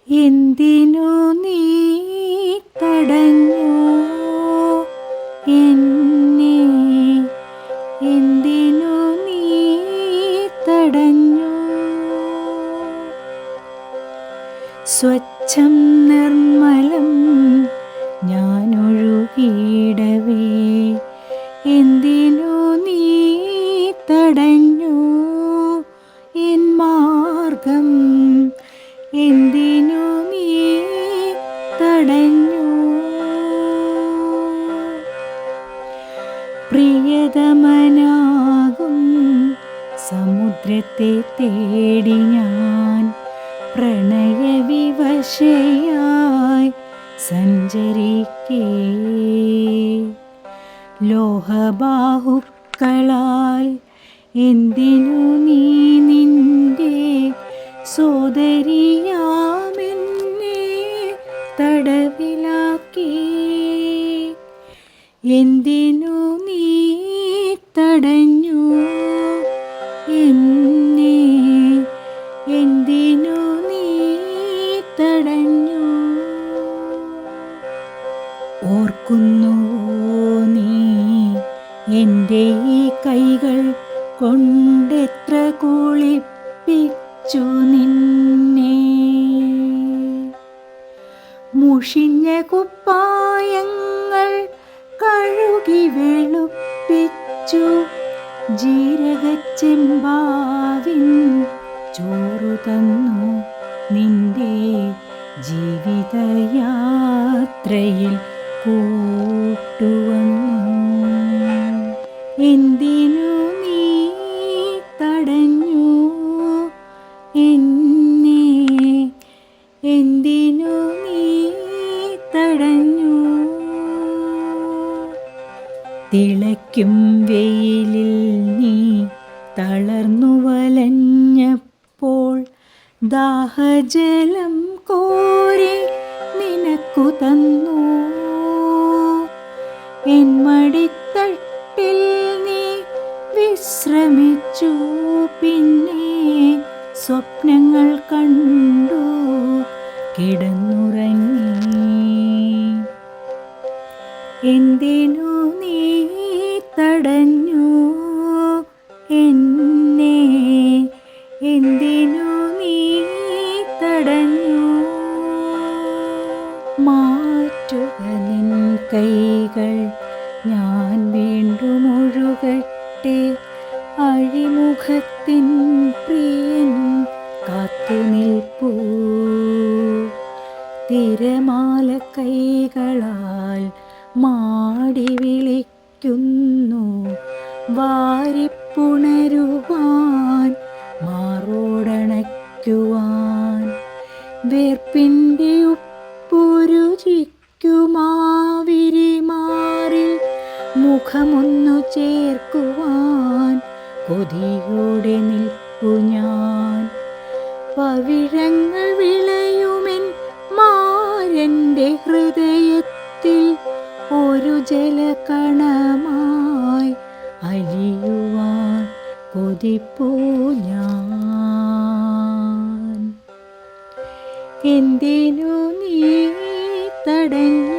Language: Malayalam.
എന്തിനു നീ തടഞ്ഞു എന്നെ? എന്തിനു നീ തടഞ്ഞു? സ്വച്ഛം നിർമ്മലം ഞാനൊഴുകിയിടവേ എന്തിനു നീ തടഞ്ഞു എൻ മാർഗം? എന്തിനു നീ തടഞ്ഞു? പ്രിയതമനാകും സമുദ്രത്തെ തേടി ഞാൻ പ്രണയവിവശയായി സഞ്ചരിക്കേ, ലോഹബാഹുക്കളാൽ എന്തിനു നീ നിന്റെ സോദരിയാമെന്നെ തടവിലാക്കി? എന്തിനു നീ തടഞ്ഞു എന്നെ? എന്തിനു നീ തടഞ്ഞു? ഓർക്കുന്നുവോ നീ എൻ്റെ ഈ കൈകൾ കൊണ്ടെത്ര കുളിപ്പിച്ചു നിന്നെ? മുഷിഞ്ഞ കുപ്പായങ്ങൾ കഴുകി വെളുപ്പിച്ചു, ജീരകച്ചെമ്പാവിൻ ചോറു തന്നു നിന്റെ ജീവിതയാത്രയിൽ കൂട്ടുവന്നു. എന്തിനു നീ തടഞ്ഞു എന്നെ? എന്തിനു നീ തടഞ്ഞു? തിളയ്ക്കും വെയിലിൽ നീ തളർന്നു വലഞ്ഞപ്പോൾ ദാഹജലം കോരി നിനക്കു തന്നു. എൻ മടിത്തട്ടിൽ നീ വിശ്രമിച്ചു, പിന്നെ സ്വപ്നങ്ങൾ കണ്ടു കിടന്നുറങ്ങി. എന്തിനു നീ തടഞ്ഞു എന്നെ? എന്തിനു നീ തടഞ്ഞു? മാറ്റുക നിൻ കൈകൾ, ഞാൻ വീണ്ടും ഒഴുകട്ടെ. അഴിമുഖത്തിൻ പ്രിയൻ കാത്തുനിൽപ്പൂ, തിരമാല കൈകളാൽ മാടി വിളിക്കുന്നു. വാരിപ്പുണരുവാൻ, മാറോടണയ്ക്കുവാൻ, വേർപ്പിൻ്റെ ഉപ്പുരുചിക്കുമാവിരിമാറിൽ മുഖമൊന്നു ചേർക്കുവാൻ കൊതിയോടെ നിൽപ്പു ഞാൻ. പവിഴങ്ങൾ വിളയുമെൻ മാരൻ്റെ ഹൃദയത്തിൽ ഒരു ജലകണമായി അലിയുവാൻ കൊതിപ്പൂ ഞാൻ. എന്തിനു നീ തടഞ്ഞു